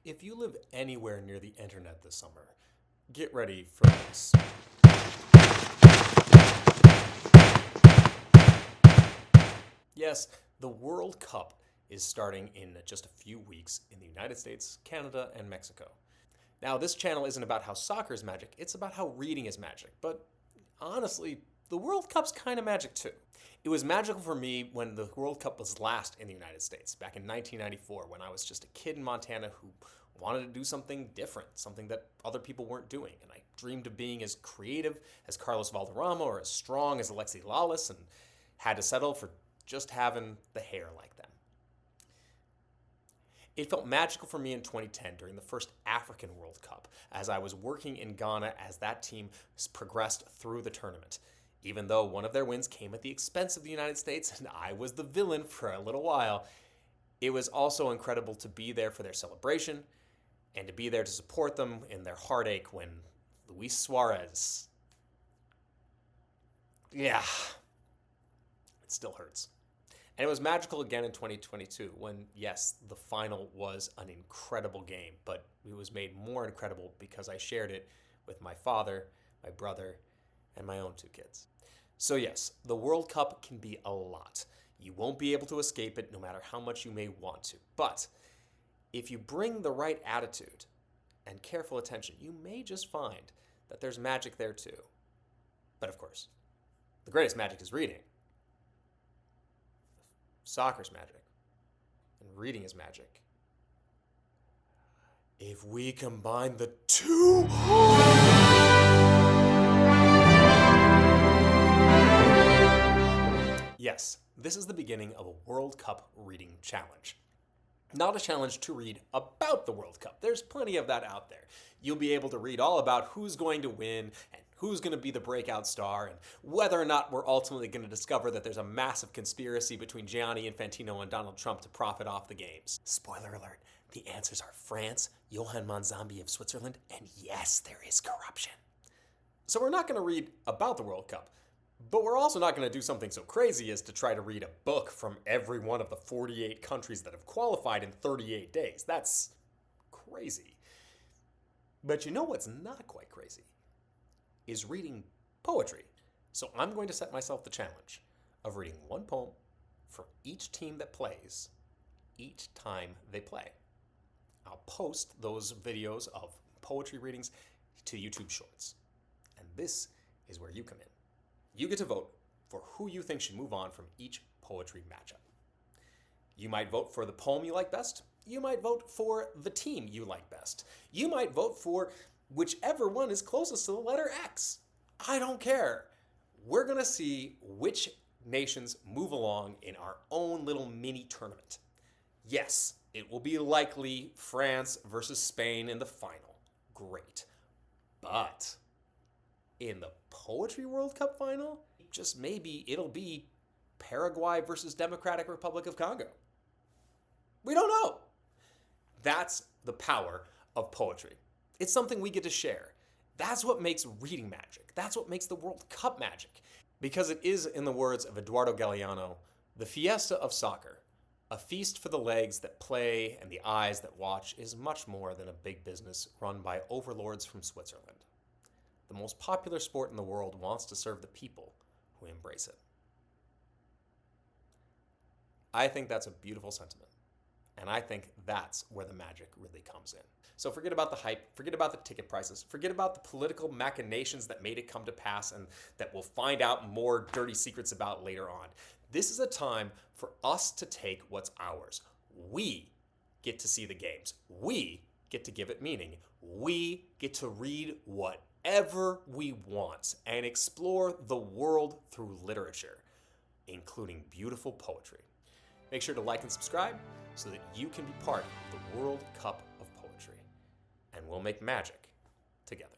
If you live anywhere near the internet this summer, get ready for this. Yes, the World Cup is starting in just a few weeks in the United States, Canada, and Mexico. Now, this channel isn't about how soccer is magic, it's about how reading is magic. But honestly, the World Cup's kind of magic too. It was magical for me when the World Cup was last in the United States, back in 1994, when I was just a kid in Montana who wanted to do something different, something that other people weren't doing. And I dreamed of being as creative as Carlos Valderrama or as strong as Alexi Lalas, and had to settle for just having the hair like them. It felt magical for me in 2010 during the first African World Cup, as I was working in Ghana as that team progressed through the tournament. Even though one of their wins came at the expense of the United States and I was the villain for a little while, it was also incredible to be there for their celebration and to be there to support them in their heartache when Luis Suarez... Yeah, it still hurts. And it was magical again in 2022 when, yes, the final was an incredible game, but it was made more incredible because I shared it with my father, my brother, and my own two kids. So yes, the World Cup can be a lot. You won't be able to escape it no matter how much you may want to. But if you bring the right attitude and careful attention, you may just find that there's magic there too. But of course, the greatest magic is reading. Soccer's magic. And reading is magic. If we combine the two... Yes, this is the beginning of a World Cup reading challenge. Not a challenge to read about the World Cup. There's plenty of that out there. You'll be able to read all about who's going to win and who's going to be the breakout star and whether or not we're ultimately going to discover that there's a massive conspiracy between Gianni Infantino and Donald Trump to profit off the games. Spoiler alert, the answers are France, Johann Monzambi of Switzerland, and yes, there is corruption. So we're not going to read about the World Cup. But we're also not going to do something so crazy as to try to read a book from every one of the 48 countries that have qualified in 38 days. That's crazy. But you know what's not quite crazy? Is reading poetry. So I'm going to set myself the challenge of reading one poem for each team that plays each time they play. I'll post those videos of poetry readings to YouTube Shorts. And this is where you come in. You get to vote for who you think should move on from each poetry matchup. You might vote for the poem you like best. You might vote for the team you like best. You might vote for whichever one is closest to the letter X. I don't care. We're going to see which nations move along in our own little mini tournament. Yes, it will be likely France versus Spain in the final. Great. But in the Poetry World Cup final, just maybe it'll be Paraguay versus Democratic Republic of Congo. We don't know. That's the power of poetry. It's something we get to share. That's what makes reading magic. That's what makes the World Cup magic. Because it is, in the words of Eduardo Galeano, the fiesta of soccer. A feast for the legs that play and the eyes that watch is much more than a big business run by overlords from Switzerland. The most popular sport in the world wants to serve the people who embrace it. I think that's a beautiful sentiment. And I think that's where the magic really comes in. So forget about the hype, forget about the ticket prices, forget about the political machinations that made it come to pass and that we'll find out more dirty secrets about later on. This is a time for us to take what's ours. We get to see the games. We get to give it meaning. We get to read whatever we want and explore the world through literature, including beautiful poetry. Make sure to like and subscribe so that you can be part of the World Cup of Poetry. And we'll make magic together.